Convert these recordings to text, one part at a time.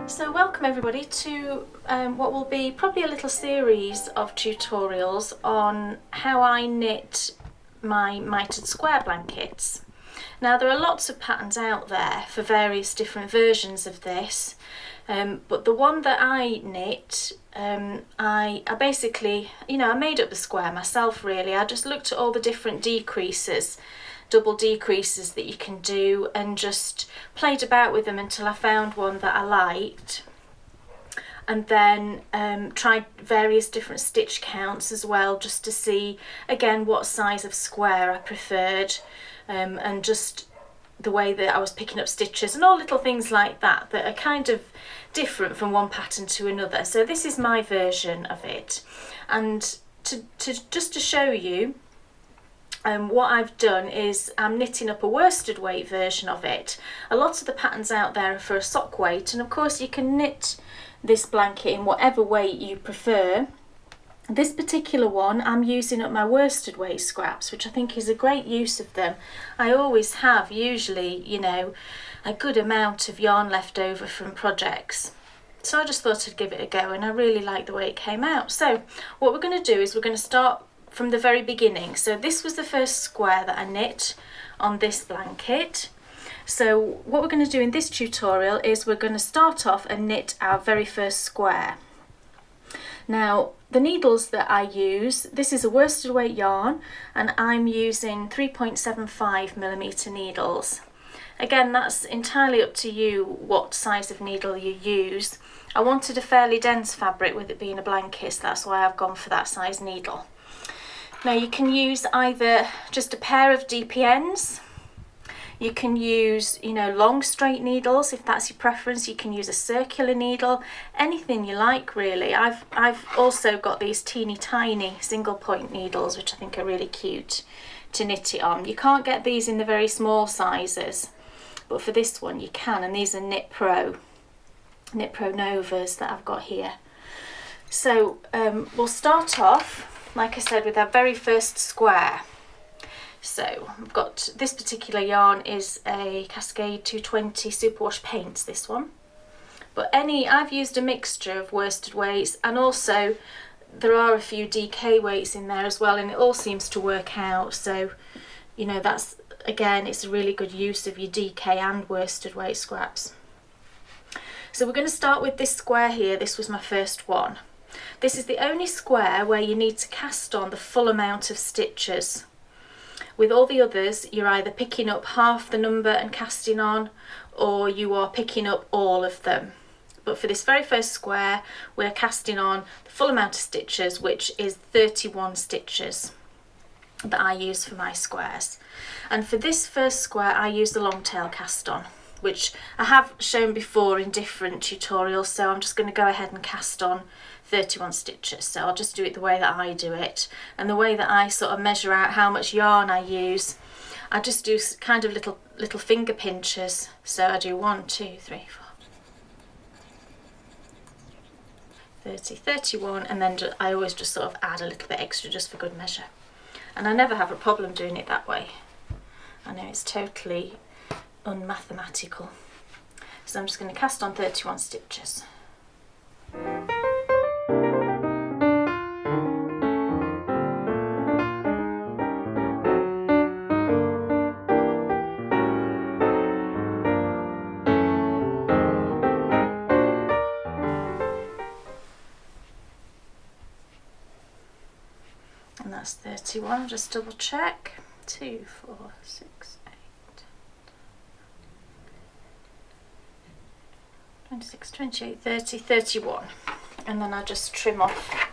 So welcome everybody to what will be probably a little series of tutorials on how I knit my Mitred Square blankets. Now there are lots of patterns out there for various different versions of this, but the one that I knit, I basically, I made up the square myself really. I just looked at all the different decreases, double decreases that you can do, and just played about with them until I found one that I liked, and then tried various different stitch counts as well, just to see again what size of square I preferred, and just the way that I was picking up stitches and all little things like that that are kind of different from one pattern to another. So this is my version of it, and to show you what I've done is I'm knitting up a worsted weight version of it. A lot of the patterns out there are for a sock weight, and of course you can knit this blanket in whatever weight you prefer. This particular one I'm using up my worsted weight scraps, which I think is a great use of them. I always have usually, a good amount of yarn left over from projects. So I just thought I'd give it a go, and I really like the way it came out. So what we're going to do is we're going to start from the very beginning. So this was the first square that I knit on this blanket. So what we're going to do in this tutorial is we're going to start off and knit our very first square. Now the needles that I use, this is a worsted weight yarn, and I'm using 3.75mm needles. Again, that's entirely up to you what size of needle you use. I wanted a fairly dense fabric with it being a blanket, so that's why I've gone for that size needle. Now you can use either just a pair of DPNs, you can use long straight needles if that's your preference, you can use a circular needle, anything you like really. I've also got these teeny tiny single point needles which I think are really cute to knit it on. You can't get these in the very small sizes, but for this one you can, and these are Knit Pro Novas that I've got here. So we'll start off, like I said, with our very first square. So I've got this particular yarn is a Cascade 220 Superwash Paints, this one. But I've used a mixture of worsted weights, and also there are a few DK weights in there as well, and it all seems to work out. So, that's, again, it's a really good use of your DK and worsted weight scraps. So we're going to start with this square here. This was my first one. This is the only square where you need to cast on the full amount of stitches. With all the others, you're either picking up half the number and casting on, or you are picking up all of them. But for this very first square, we're casting on the full amount of stitches, which is 31 stitches that I use for my squares. And for this first square, I use the long tail cast on, which I have shown before in different tutorials, so I'm just going to go ahead and cast on 31 stitches. So I'll just do it the way that I do it, and the way that I sort of measure out how much yarn I use, I just do kind of little finger pinches. So I do 1, 2, 3, 4, 30, 31, and then I always just sort of add a little bit extra just for good measure, and I never have a problem doing it that way. I know it's totally unmathematical. So I'm just going to cast on 31 stitches. And that's 31, I'll just double check. 2, 4, 6, 8, 26, 28, 30, 31. And then I just trim off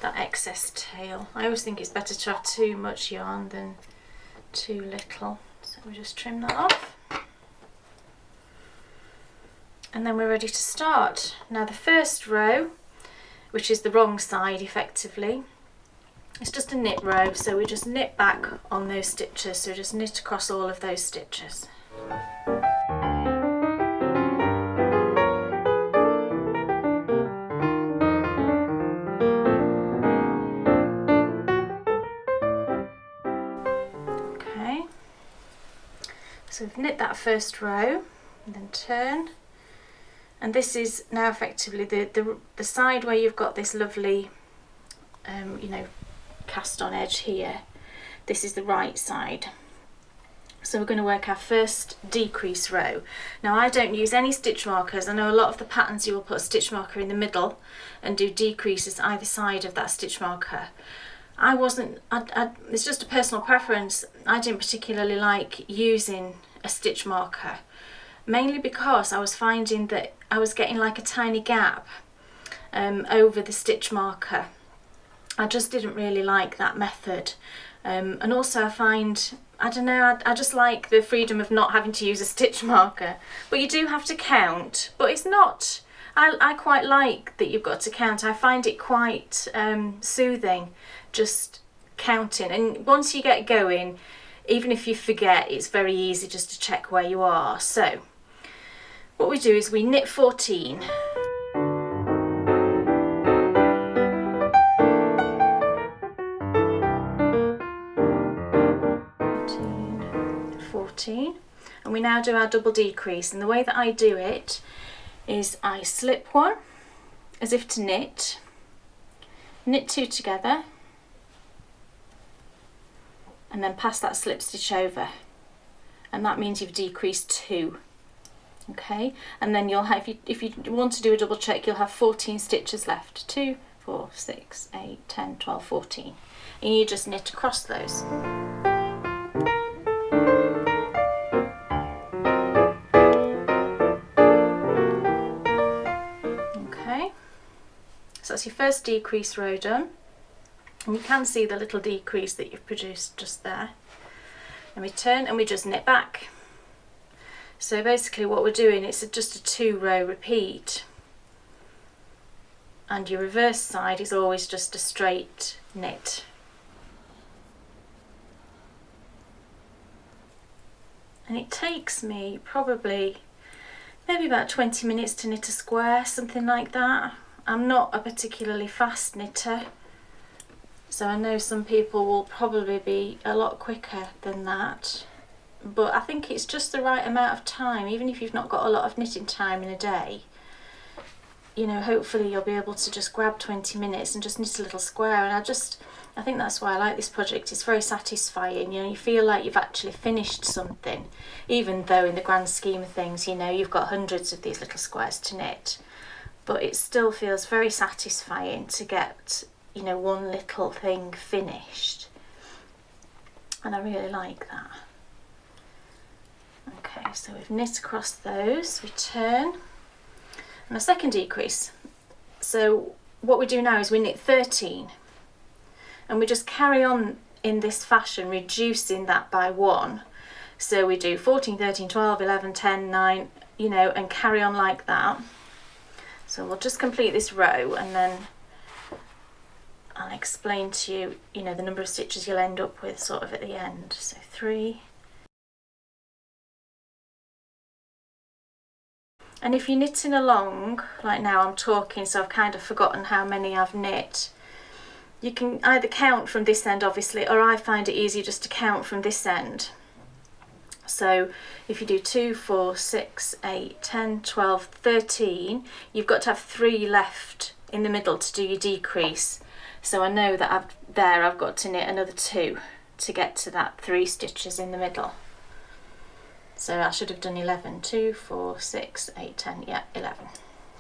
that excess tail. I always think it's better to have too much yarn than too little. So we just trim that off. And then we're ready to start. Now the first row, which is the wrong side effectively, it's just a knit row, so we just knit back on those stitches, so just knit across all of those stitches. Okay, so we've knit that first row, and then turn And this is now effectively the side where you've got this lovely you know, cast on edge here. This is the right side. So we're going to work our first decrease row. Now I don't use any stitch markers. I know a lot of the patterns you will put a stitch marker in the middle and do decreases either side of that stitch marker. It's just a personal preference. I didn't particularly like using a stitch marker, mainly because I was finding that I was getting like a tiny gap over the stitch marker. I just didn't really like that method. And also I find, I don't know, I just like the freedom of not having to use a stitch marker. But you do have to count, but it's not, I quite like that you've got to count. I find it quite soothing, just counting. And once you get going, even if you forget, it's very easy just to check where you are. So what we do is we knit 14. 14, and we now do our double decrease, and the way that I do it is I slip one as if to knit, knit two together, and then pass that slip stitch over, and that means you've decreased 2. Okay, and then you'll have, if you want to do a double check, you'll have 14 stitches left. 2, 4, 6, 8, 10, 12, 14, and you just knit across those. So that's your first decrease row done, and you can see the little decrease that you've produced just there. And we turn and we just knit back. So basically what we're doing is just a 2-row repeat, and your reverse side is always just a straight knit. And it takes me probably maybe about 20 minutes to knit a square, something like that. I'm not a particularly fast knitter, so I know some people will probably be a lot quicker than that, but I think it's just the right amount of time. Even if you've not got a lot of knitting time in a day, you know, hopefully you'll be able to just grab 20 minutes and just knit a little square. And I think that's why I like this project. It's very satisfying, you know, you feel like you've actually finished something, even though in the grand scheme of things, you know, you've got hundreds of these little squares to knit. But it still feels very satisfying to get, you know, one little thing finished. And I really like that. Okay, so we've knit across those, we turn, and a second decrease. So what we do now is we knit 13, and we just carry on in this fashion, reducing that by 1. So we do 14, 13, 12, 11, 10, 9, you know, and carry on like that. So we'll just complete this row, and then I'll explain to you, you know, the number of stitches you'll end up with sort of at the end. So 3. And if you're knitting along, like now I'm talking, so I've kind of forgotten how many I've knit, you can either count from this end, obviously, or I find it easier just to count from this end. So if you do 2, 4, 6, 8, 10, 12, 13, you've got to have 3 left in the middle to do your decrease. So I know that I've got to knit another 2 to get to that 3 stitches in the middle. So I should have done 11. 2, 4, 6, 8, 10, yeah, 11,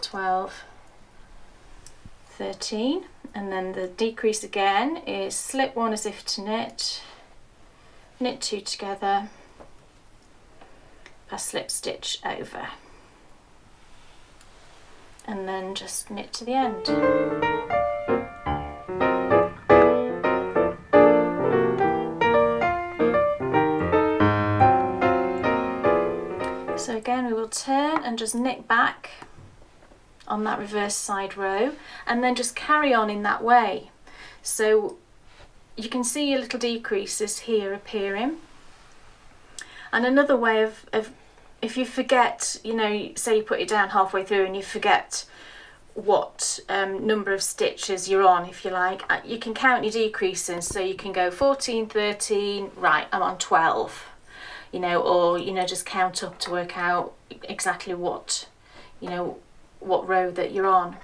12, 13. And then the decrease again is slip 1 as if to knit, knit 2 together, a slip stitch over, and then just knit to the end. So again we will turn and just knit back on that reverse side row, and then just carry on in that way. So you can see your little decreases here appearing. And another way of if you forget, you know, say you put it down halfway through and you forget what number of stitches you're on, if you like, you can count your decreases. So you can go 14, 13, right, I'm on 12, you know, or, you know, just count up to work out exactly what, you know, what row that you're on.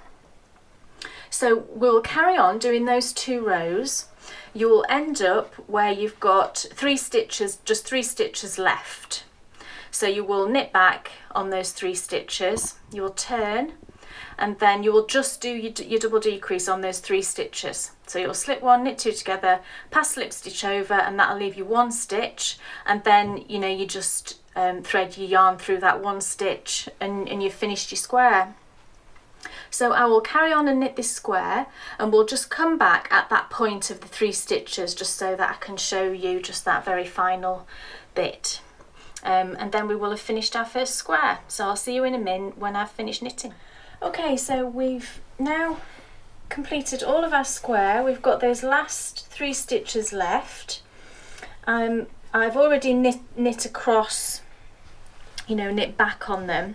So we'll carry on doing those 2 rows. You will end up where you've got 3 stitches, just 3 stitches left. So you will knit back on those 3 stitches, you will turn, and then you will just do your double decrease on those 3 stitches. So you'll slip 1, knit 2 together, pass slip stitch over, and that'll leave you 1 stitch, and then you just thread your yarn through that 1 stitch and you've finished your square. So I will carry on and knit this square, and we'll just come back at that point of the 3 stitches just so that I can show you just that very final bit. And then we will have finished our first square. So I'll see you in a minute when I've finished knitting. Okay, so we've now completed all of our square. We've got those last 3 stitches left. I've already knit across, knit back on them.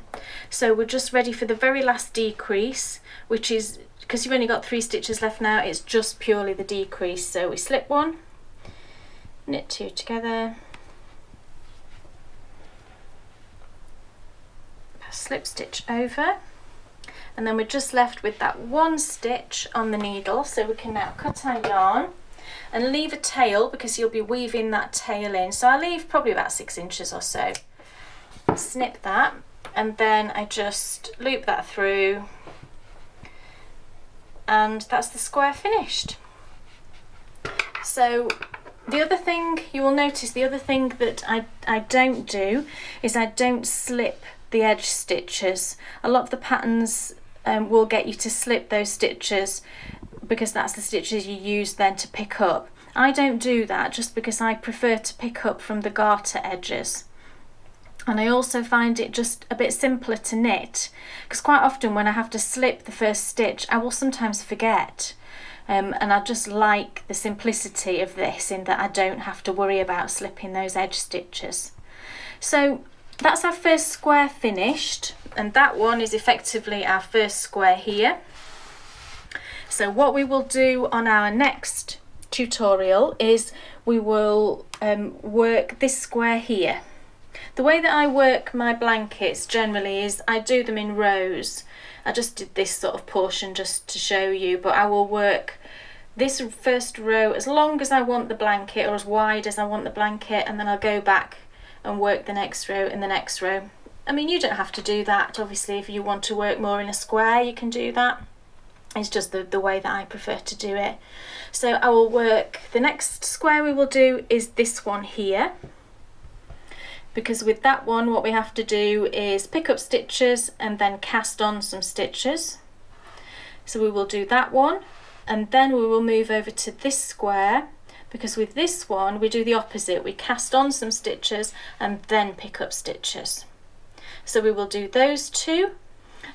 So we're just ready for the very last decrease, which is, because you've only got 3 stitches left now, it's just purely the decrease. So we slip 1, knit 2 together, pass slip stitch over, and then we're just left with that 1 stitch on the needle. So we can now cut our yarn and leave a tail, because you'll be weaving that tail in. So I leave probably about 6 inches or so. Snip that, and then I just loop that through, and that's the square finished. So the other thing you will notice, the other thing that I don't do is I don't slip the edge stitches. A lot of the patterns will get you to slip those stitches because that's the stitches you use then to pick up. I don't do that just because I prefer to pick up from the garter edges. And I also find it just a bit simpler to knit, because quite often when I have to slip the first stitch, I will sometimes forget. And I just like the simplicity of this, in that I don't have to worry about slipping those edge stitches. So that's our first square finished, and that one is effectively our first square here. So what we will do on our next tutorial is we will work this square here. The way that I work my blankets generally is I do them in rows. I just did this sort of portion just to show you, but I will work this first row as long as I want the blanket, or as wide as I want the blanket, and then I'll go back and work the next row and the next row. I mean, you don't have to do that, obviously. If you want to work more in a square, you can do that. It's just the way that I prefer to do it. So I will work, the next square we will do is this one here, because with that one what we have to do is pick up stitches and then cast on some stitches. So we will do that one, and then we will move over to this square, because with this one we do the opposite. We cast on some stitches and then pick up stitches. So we will do those 2,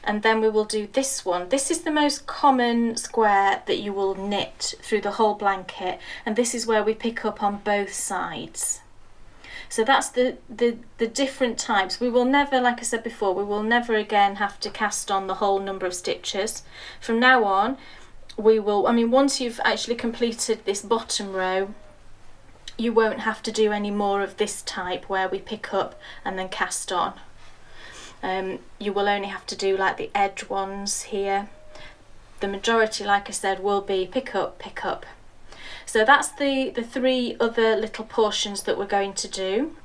and then we will do this one. This is the most common square that you will knit through the whole blanket, and this is where we pick up on both sides. So that's the different types. We will never, like I said before, we will never again have to cast on the whole number of stitches. From now on, we will, once you've actually completed this bottom row, you won't have to do any more of this type where we pick up and then cast on. You will only have to do like the edge ones here. The majority, like I said, will be pick up, pick up. So that's the 3 other little portions that we're going to do.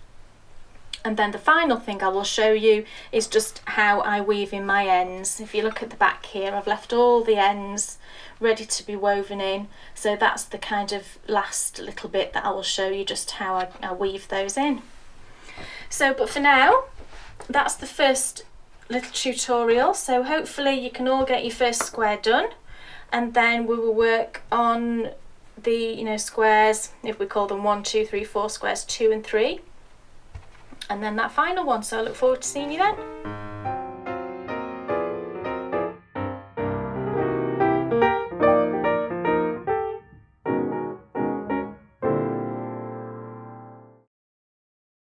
And then the final thing I will show you is just how I weave in my ends. If you look at the back here, I've left all the ends ready to be woven in. So that's the kind of last little bit that I will show you, just how I weave those in. So, but for now, that's the first little tutorial. So hopefully you can all get your first square done, and then we will work on the squares, if we call them 1, 2, 3, 4, squares 2 and 3, and then that final one. So I look forward to seeing you then.